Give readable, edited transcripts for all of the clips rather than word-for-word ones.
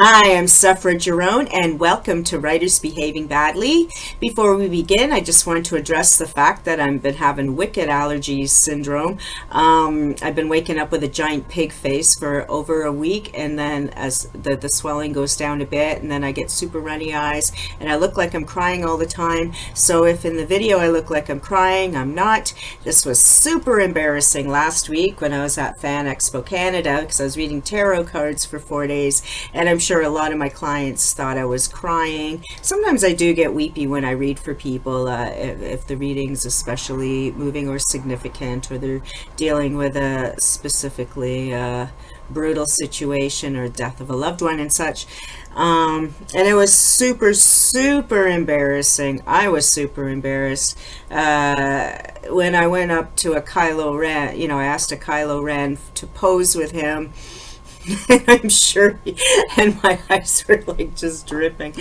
Hi, I'm Suffra Jerome, and welcome to Writers Behaving Badly. Before we begin, I just want to address the fact that I've been having wicked allergies syndrome. I've been waking up with a giant pig face for over a week, and then as the swelling goes down a bit, and then I get super runny eyes, and I look like I'm crying all the time. So if in the video I look like I'm crying, I'm not. This was super embarrassing last week when I was at Fan Expo Canada, because I was reading tarot cards for 4 days, and I'm sure a lot of my clients thought I was crying. Sometimes I do get weepy when I read for people, if the reading's especially moving or significant, or they're dealing with a specifically brutal situation or death of a loved one and such. And it was super embarrassing. I was super embarrassed when I went up to a Kylo Ren. I asked a Kylo Ren to pose with him. And I'm sure and my eyes were like just dripping,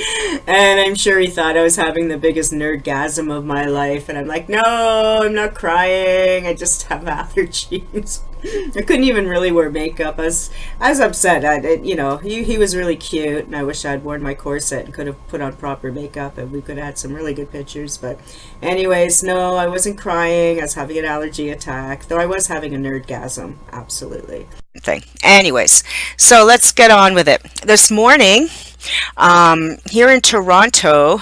and I'm sure he thought I was having the biggest nerdgasm of my life, and I'm like, no, I'm not crying, I just have allergies. I couldn't even really wear makeup. I was upset. He was really cute, and I wish I'd worn my corset and could have put on proper makeup, and we could have had some really good pictures. But anyways, no, I wasn't crying. I was having an allergy attack, though I was having a nerdgasm, absolutely. Anyways, so let's get on with it. This morning, here in Toronto,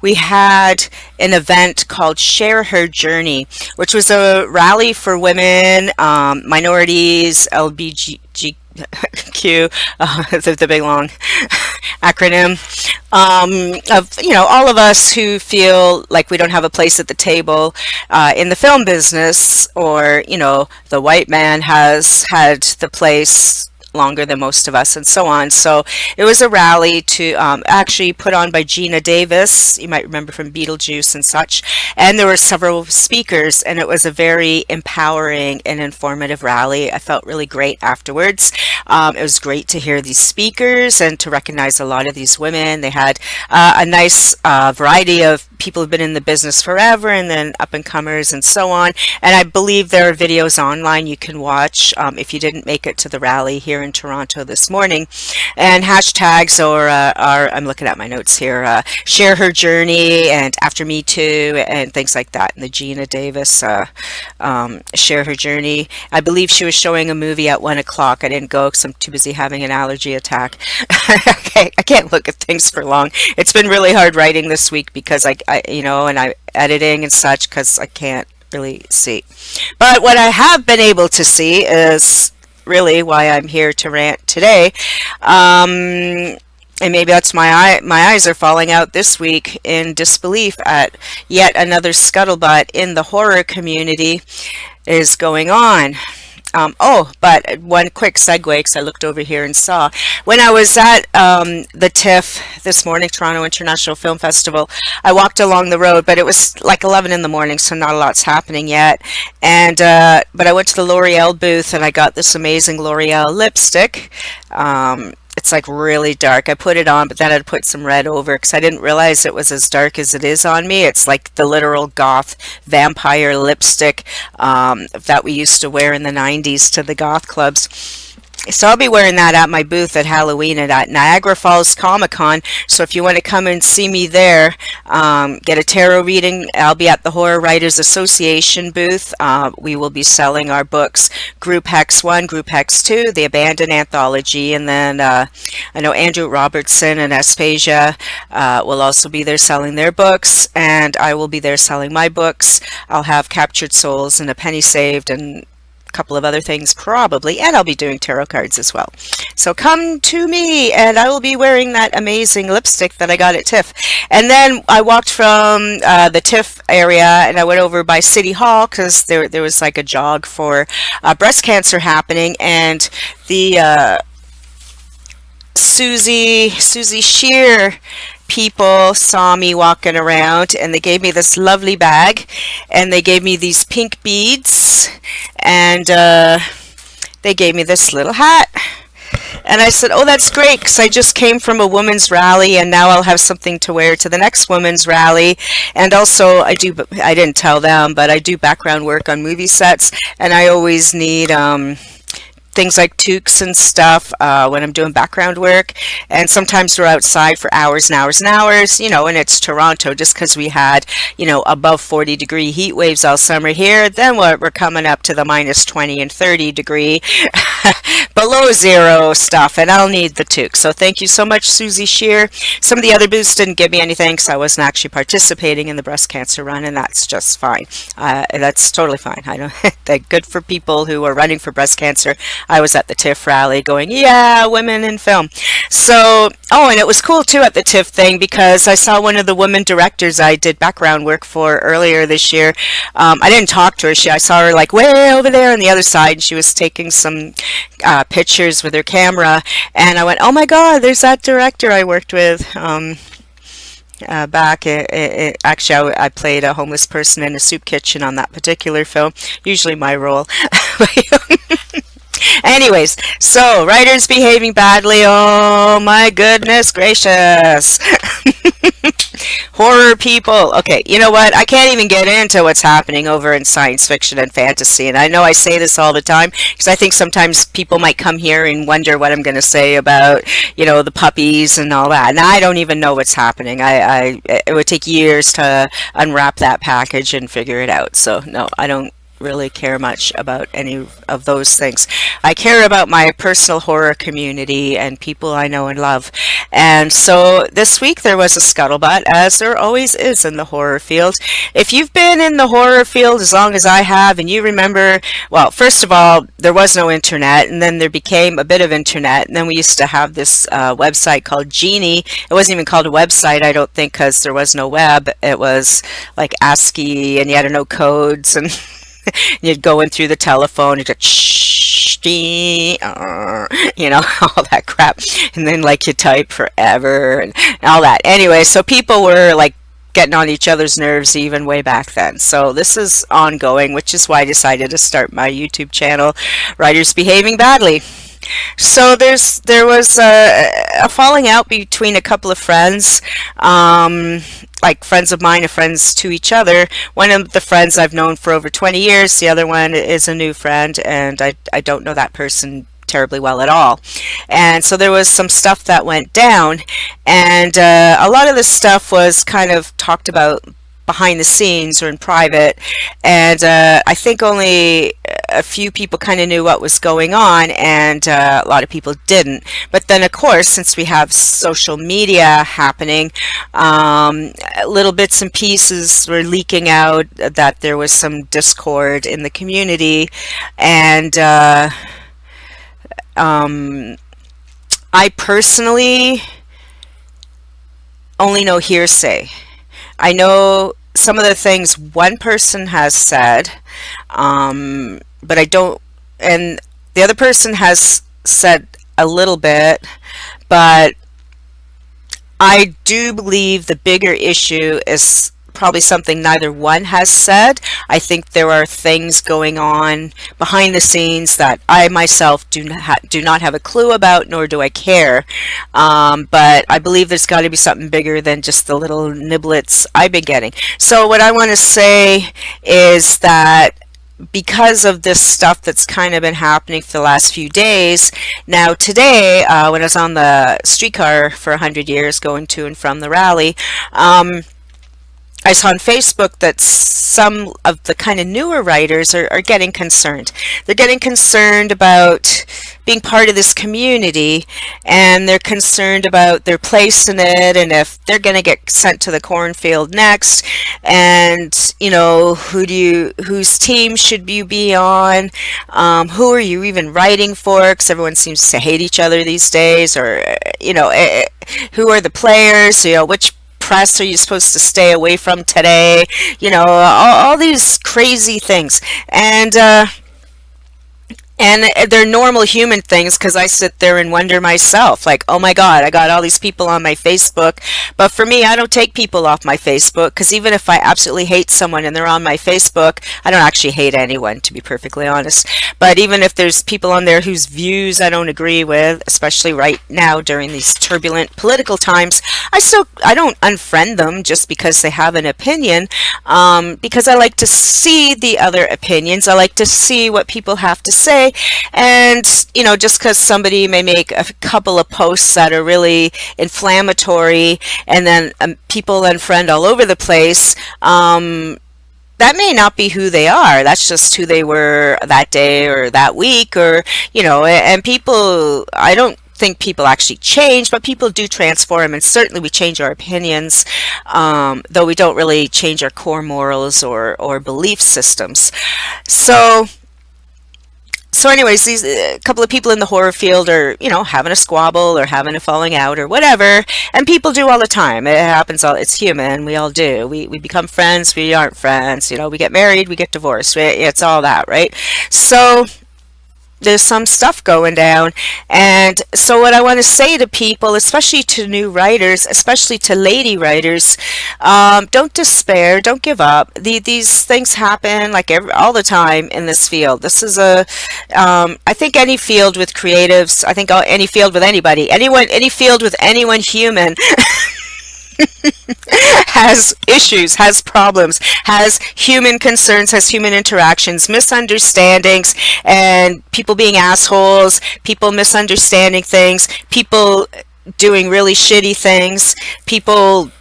we had an event called Share Her Journey, which was a rally for women, minorities, LBGQ, the big long acronym, of all of us who feel like we don't have a place at the table in the film business, or the white man has had the place longer than most of us, and so on. So it was a rally to actually put on by Gina Davis, you might remember from Beetlejuice and such, and there were several speakers, and it was a very empowering and informative rally. I felt really great afterwards. It was great to hear these speakers and to recognize a lot of these women. They had a nice variety of people who've been in the business forever, and then up and comers and so on. And I believe there are videos online you can watch if you didn't make it to the rally here in Toronto this morning. And hashtags are I'm looking at my notes here, Share Her Journey and After Me Too and things like that. And the Gina Davis Share Her Journey. I believe she was showing a movie at 1 o'clock. I didn't go because I'm too busy having an allergy attack. I can't look at things for long. It's been really hard writing this week because I'm editing and such, because I can't really see. But what I have been able to see is really why I'm here to rant today. And maybe that's my eyes are falling out this week in disbelief at yet another scuttlebutt in the horror community is going on. But one quick segue, because I looked over here and saw when I was at the TIFF this morning, Toronto International Film Festival, I walked along the road, but it was like 11 in the morning, so not a lot's happening yet. And but I went to the L'Oreal booth and I got this amazing L'Oreal lipstick. It's like really dark. I put it on, but then I'd put some red over because I didn't realize it was as dark as it is on me. It's like the literal goth vampire lipstick that we used to wear in the 90s to the goth clubs. So I'll be wearing that at my booth at Halloween and at Niagara Falls Comic Con. So if you want to come and see me there, get a tarot reading, I'll be at the Horror Writers Association booth. We will be selling our books, Group Hex 1, Group Hex 2, The Abandoned Anthology, and then I know Andrew Robertson and Aspasia will also be there selling their books, and I will be there selling my books. I'll have Captured Souls and A Penny Saved and couple of other things probably, and I'll be doing tarot cards as well. So come to me, and I will be wearing that amazing lipstick that I got at TIFF. And then I walked from the TIFF area and I went over by City Hall because there was like a jog for breast cancer happening, and the Susie Shear people saw me walking around, and they gave me this lovely bag, and they gave me these pink beads, and they gave me this little hat. And I said, oh, that's great, because I just came from a women's rally, and now I'll have something to wear to the next women's rally. And also, I didn't tell them, but I do background work on movie sets, and I always need things like toques and stuff when I'm doing background work. And sometimes we're outside for hours and hours and hours, and it's Toronto just because we had, above 40-degree heat waves all summer here. Then we're coming up to the minus 20 and 30-degree below zero stuff, and I'll need the toque. So thank you so much, Susie Shear. Some of the other booths didn't give me anything because I wasn't actually participating in the breast cancer run, and that's just fine. That's totally fine. I know that's good for people who are running for breast cancer. I was at the TIFF rally going, yeah, women in film. So, and it was cool too at the TIFF thing because I saw one of the women directors I did background work for earlier this year. I didn't talk to her. I saw her like way over there on the other side, and she was taking some pictures with her camera, and I went, oh my God, there's that director I worked with. Back actually I played a homeless person in a soup kitchen on that particular film, usually my role. Anyways, so writers behaving badly, oh my goodness gracious. Horror people. Okay, you know what? I can't even get into what's happening over in science fiction and fantasy. And I know I say this all the time because I think sometimes people might come here and wonder what I'm going to say about, the puppies and all that. And I don't even know what's happening. It would take years to unwrap that package and figure it out. So no, I don't really care much about any of those things. I care about my personal horror community and people I know and love. And so this week there was a scuttlebutt, as there always is in the horror field. If you've been in the horror field as long as I have, and you remember, well, first of all, there was no internet, and then there became a bit of internet, and then we used to have this website called Genie. It wasn't even called a website, I don't think, because there was no web. It was like ASCII, and you had to know codes, and you'd go in through the telephone and go shh, all that crap, and then like you type forever and all that. Anyway, so people were like getting on each other's nerves even way back then. So this is ongoing, which is why I decided to start my YouTube channel, Writers Behaving Badly. So there was a falling out between a couple of friends, like friends of mine are friends to each other. One of the friends I've known for over 20 years, the other one is a new friend, and I don't know that person terribly well at all. And so there was some stuff that went down, and a lot of this stuff was kind of talked about behind the scenes or in private, and I think only a few people kind of knew what was going on, and a lot of people didn't. But then, of course, since we have social media happening, little bits and pieces were leaking out that there was some discord in the community, and I personally only know hearsay. I know some of the things one person has said, but I don't, and the other person has said a little bit, but I do believe the bigger issue is probably something neither one has said. I think there are things going on behind the scenes that I myself do not have a clue about, nor do I care. But I believe there's got to be something bigger than just the little niblets I've been getting. So what I want to say is that because of this stuff that's kind of been happening for the last few days, now today, when I was on the streetcar for 100 years going to and from the rally, I saw on Facebook that some of the kind of newer writers are getting concerned. They're getting concerned about being part of this community, and they're concerned about their place in it, and if they're going to get sent to the cornfield next, and whose team should you be on, who are you even writing for, because everyone seems to hate each other these days, or who are the players, which press are you supposed to stay away from today, all these crazy things. And they're normal human things, because I sit there and wonder myself, like, oh my God, I got all these people on my Facebook. But for me, I don't take people off my Facebook, because even if I absolutely hate someone and they're on my Facebook, I don't actually hate anyone, to be perfectly honest. But even if there's people on there whose views I don't agree with, especially right now during these turbulent political times, I don't unfriend them just because they have an opinion, because I like to see the other opinions. I like to see what people have to say. day. And, just because somebody may make a couple of posts that are really inflammatory, and then people unfriend all over the place, that may not be who they are. That's just who they were that day or that week, or, and people, I don't think people actually change, but people do transform, and certainly we change our opinions, though we don't really change our core morals or belief systems. So anyways, these a couple of people in the horror field are, having a squabble or having a falling out or whatever, and people do all the time. It happens all. It's human. We all do. We become friends. We aren't friends. We get married. We get divorced. It's all that, right? So there's some stuff going down. And so what I want to say to people, especially to new writers, especially to lady writers, don't despair, don't give up. These things happen like all the time in this field. This is I think any field with creatives, I think any field with anybody, any field with anyone human has issues, has problems, has human concerns, has human interactions, misunderstandings, and people being assholes, people misunderstanding things, people doing really shitty things, people,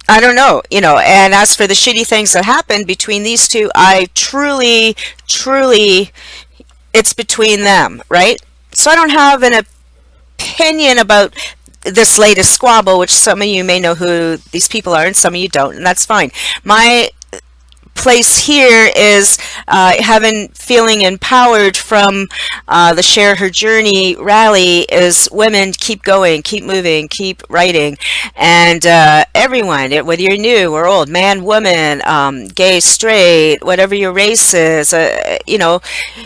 I don't know, and as for the shitty things that happened between these two, I truly, it's between them, right? So I don't have an opinion about this latest squabble, which some of you may know who these people are and some of you don't, and that's fine. My place here is feeling empowered from the Share Her Journey rally is women keep going, keep moving, keep writing, and everyone, whether you're new or old, man, woman, gay, straight, whatever your race is,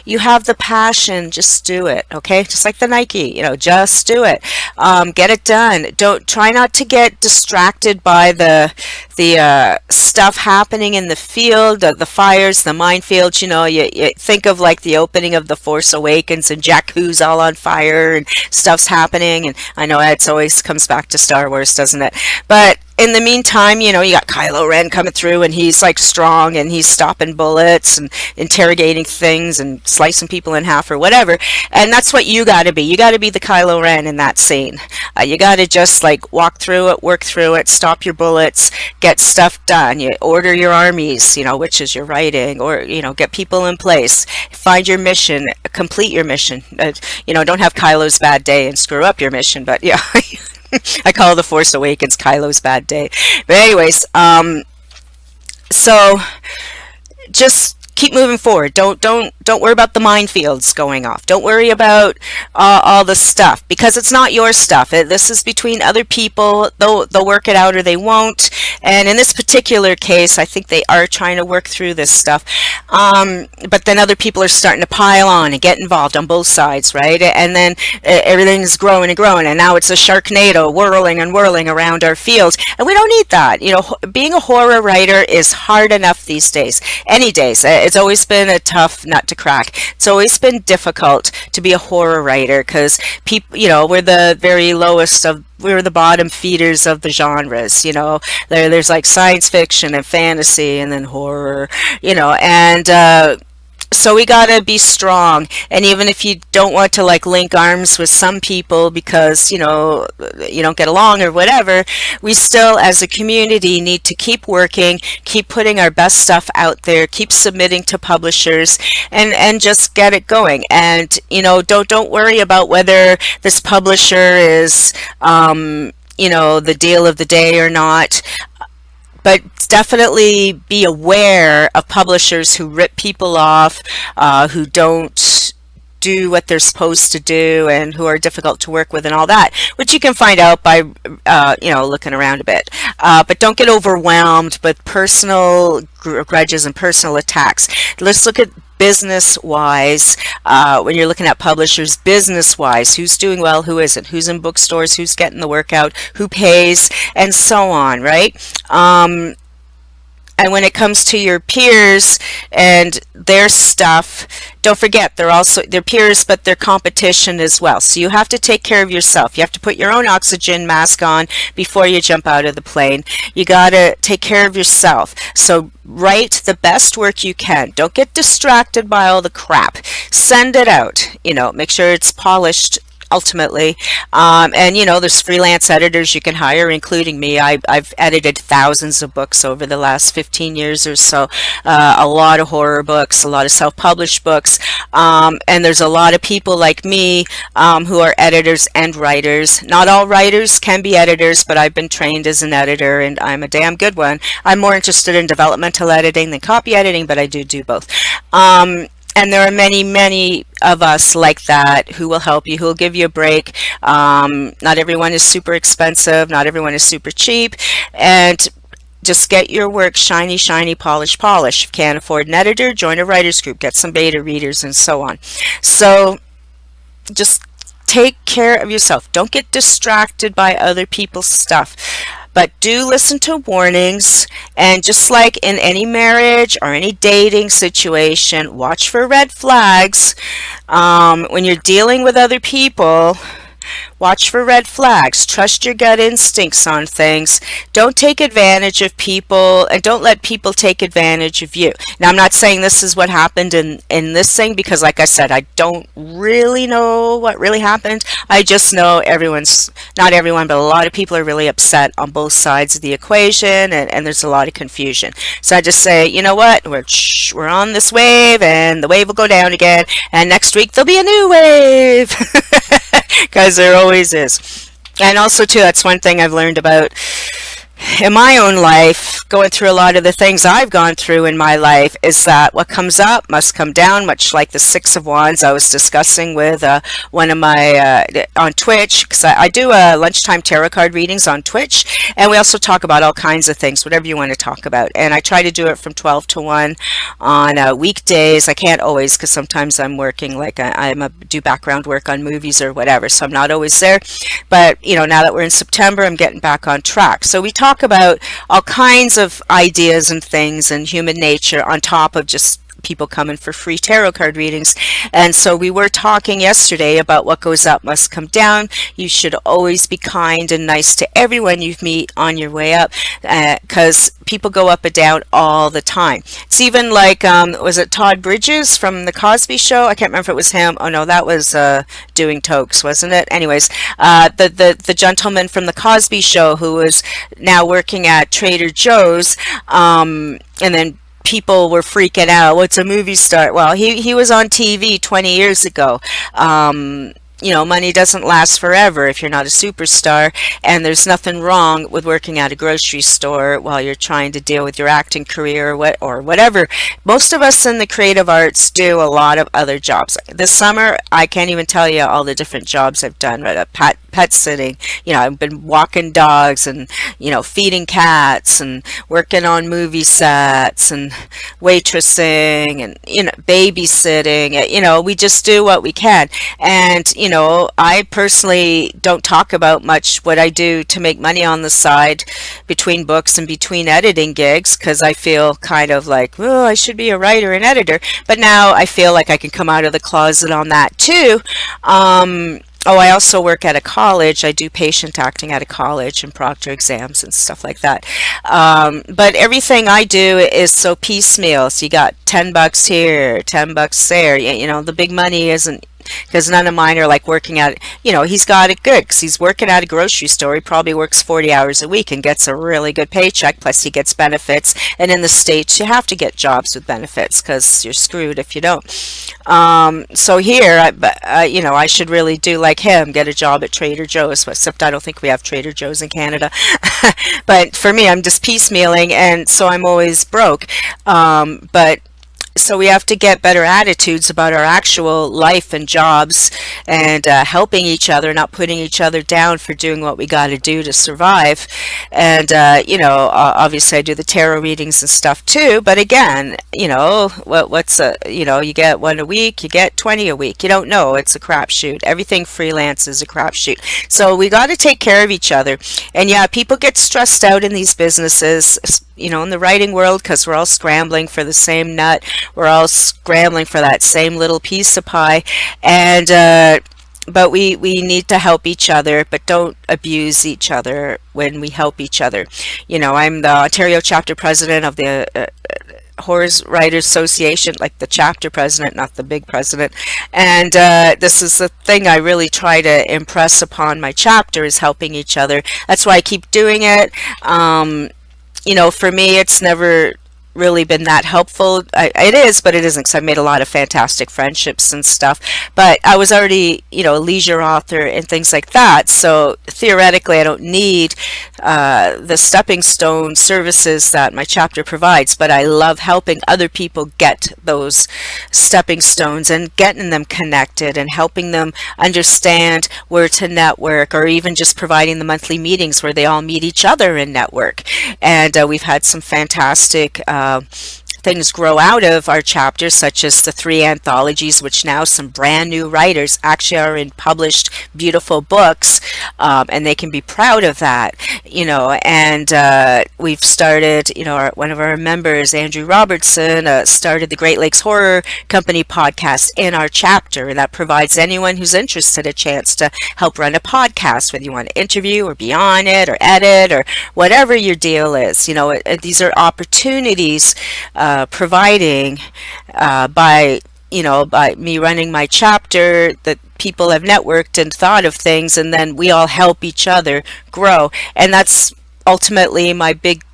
you have the passion, just do it, okay? Just like the Nike, just do it. Get it done. Don't try not to get distracted by the stuff happening in the field, the fires, the minefields. You think of like the opening of The Force Awakens and Jakku's all on fire and stuff's happening, and I know it always comes back to Star Wars, doesn't it? But in the meantime, you got Kylo Ren coming through, and he's like strong, and he's stopping bullets and interrogating things and slicing people in half or whatever. And that's what you got to be. You got to be the Kylo Ren in that scene. You got to just like walk through it, work through it, stop your bullets, get stuff done. You order your armies, which is your writing, or get people in place, find your mission, complete your mission. Don't have Kylo's bad day and screw up your mission, but yeah. I call The Force Awakens Kylo's bad day. But anyways, so just keep moving forward. Don't worry about the minefields going off. Don't worry about all the stuff, because it's not your stuff. This is between other people. They'll work it out or they won't. And in this particular case, I think they are trying to work through this stuff. But then other people are starting to pile on and get involved on both sides, right? And then everything is growing and growing, and now it's a Sharknado whirling and whirling around our fields. And we don't need that. Being a horror writer is hard enough these days. Any days. It's always been a tough nut to crack. It's always been difficult to be a horror writer, because people, we're the very lowest of, we're the bottom feeders of the genres. There's like science fiction and fantasy and then horror, and so we gotta be strong. And even if you don't want to like link arms with some people because you don't get along or whatever, we still as a community need to keep working, keep putting our best stuff out there, keep submitting to publishers, and just get it going. And don't worry about whether this publisher is the deal of the day or not. But definitely be aware of publishers who rip people off, who don't do what they're supposed to do, and who are difficult to work with and all that, which you can find out by, looking around a bit. But don't get overwhelmed with personal grudges and personal attacks. Let's look at business-wise, when you're looking at publishers, business-wise, who's doing well, who isn't, who's in bookstores, who's getting the work out, who pays, and so on, right? And when it comes to your peers and their stuff, don't forget they're also their peers, but they're competition as well. So you have to take care of yourself. You have to put your own oxygen mask on before you jump out of the plane. You got to take care of yourself. So write the best work you can. Don't get distracted by all the crap. Send it out. Make sure it's polished ultimately. And there's freelance editors you can hire, including me. I've edited thousands of books over the last 15 years or so. A lot of horror books, a lot of self-published books. And there's a lot of people like me who are editors and writers. Not all writers can be editors, but I've been trained as an editor, and I'm a damn good one. I'm more interested in developmental editing than copy editing, but I do both. And there are many, many of us like that who will help you, who will give you a break. Not everyone is super expensive. Not everyone is super cheap. And just get your work shiny, shiny, polish, polish. If you can't afford an editor, join a writer's group, get some beta readers, and so on. So just take care of yourself. Don't get distracted by other people's stuff. But do listen to warnings, and just like in any marriage or any dating situation, watch for red flags. When you're dealing with other people, watch for red flags. Trust your gut instincts on things. Don't take advantage of people, and don't let people take advantage of you. Now, I'm not saying this is what happened in this thing, because like I said, I don't really know what really happened. I just know not everyone, but a lot of people are really upset on both sides of the equation, and there's a lot of confusion. So I just say, you know what, we're on this wave, and the wave will go down again, and next week there'll be a new wave. Because there always is. And also too, that's one thing I've learned about in my own life, going through a lot of the things I've gone through in my life, is that what comes up must come down, much like the Six of Wands I was discussing with one of my, on Twitch, because I do lunchtime tarot card readings on Twitch, and we also talk about all kinds of things, whatever you want to talk about, and I try to do it from 12 to 1 on weekdays. I can't always, because sometimes I'm working, like do background work on movies or whatever, so I'm not always there, but now that we're in September, I'm getting back on track. So we talk about all kinds of ideas and things and human nature on top of just people coming for free tarot card readings. And so we were talking yesterday about what goes up must come down. You should always be kind and nice to everyone you meet on your way up, because people go up and down all the time. It's even like, was it Todd Bridges from the Cosby Show? I can't remember if it was him. Oh no, that was Doing Tokes, wasn't it? Anyways, the gentleman from the Cosby Show who was now working at Trader Joe's, and then people were freaking out. What's a movie star? Well, he was on TV 20 years ago. Money doesn't last forever if you're not a superstar, and there's nothing wrong with working at a grocery store while you're trying to deal with your acting career or whatever. Most of us in the creative arts do a lot of other jobs. This summer, I can't even tell you all the different jobs I've done. Pet sitting, I've been walking dogs and, feeding cats and working on movie sets and waitressing and, babysitting. We just do what we can. And, I personally don't talk about much what I do to make money on the side between books and between editing gigs, because I feel kind of like, oh, I should be a writer and editor. But now I feel like I can come out of the closet on that too. I also work at a college. I do patient acting at a college and proctor exams and stuff like that. But everything I do is so piecemeal. So you got $10 here, $10 there. The big money isn't, because none of mine are like working at, he's got it good because he's working at a grocery store. He probably works 40 hours a week and gets a really good paycheck, plus he gets benefits. And in the States, you have to get jobs with benefits because you're screwed if you don't. So here, I should really do like him, get a job at Trader Joe's, except I don't think we have Trader Joe's in Canada. But for me, I'm just piecemealing, and so I'm always broke. But So we have to get better attitudes about our actual life and jobs, and helping each other, not putting each other down for doing what we got to do to survive. And obviously I do the tarot readings and stuff too. But again, you get one a week, you get 20 a week. You don't know. It's a crapshoot. Everything freelance is a crapshoot. So we got to take care of each other. And yeah, people get stressed out in these businesses, in the writing world, because we're all scrambling for the same nut. We're all scrambling for that same little piece of pie. And but we need to help each other, but don't abuse each other when we help each other. I'm the Ontario chapter president of the Horrors Writers Association, like the chapter president, not the big president. And this is the thing I really try to impress upon my chapter, is helping each other. That's why I keep doing it. For me, it's never really been that helpful. It is, but it isn't, because I've made a lot of fantastic friendships and stuff. But I was already, a leisure author and things like that. So theoretically, I don't need the stepping stone services that my chapter provides. But I love helping other people get those stepping stones and getting them connected and helping them understand where to network, or even just providing the monthly meetings where they all meet each other and network. And we've had some fantastic things grow out of our chapters, such as the 3 anthologies, which now some brand new writers actually are in published beautiful books, and they can be proud of that. And we've started, one of our members, Andrew Robertson, started the Great Lakes Horror Company podcast in our chapter, and that provides anyone who's interested a chance to help run a podcast, whether you want to interview or be on it or edit or whatever your deal is. These are opportunities providing by me running my chapter, that people have networked and thought of things, and then we all help each other grow. And that's ultimately my big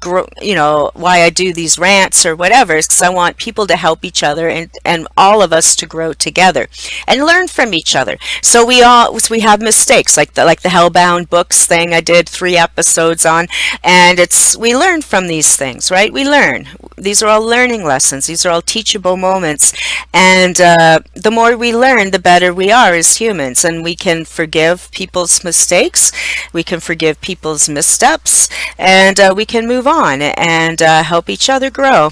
why I do these rants or whatever, is because I want people to help each other, and all of us to grow together and learn from each other. So we have mistakes, like the Hellbound books thing I did 3 episodes on, and we learn from these things, right? We learn. These are all learning lessons. These are all teachable moments. And the more we learn, the better we are as humans, and we can forgive people's mistakes, we can forgive people's missteps, and we can move on and help each other grow.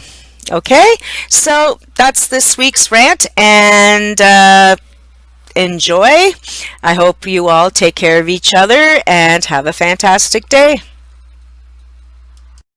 Okay, so that's this week's rant, and enjoy. I hope you all take care of each other and have a fantastic day.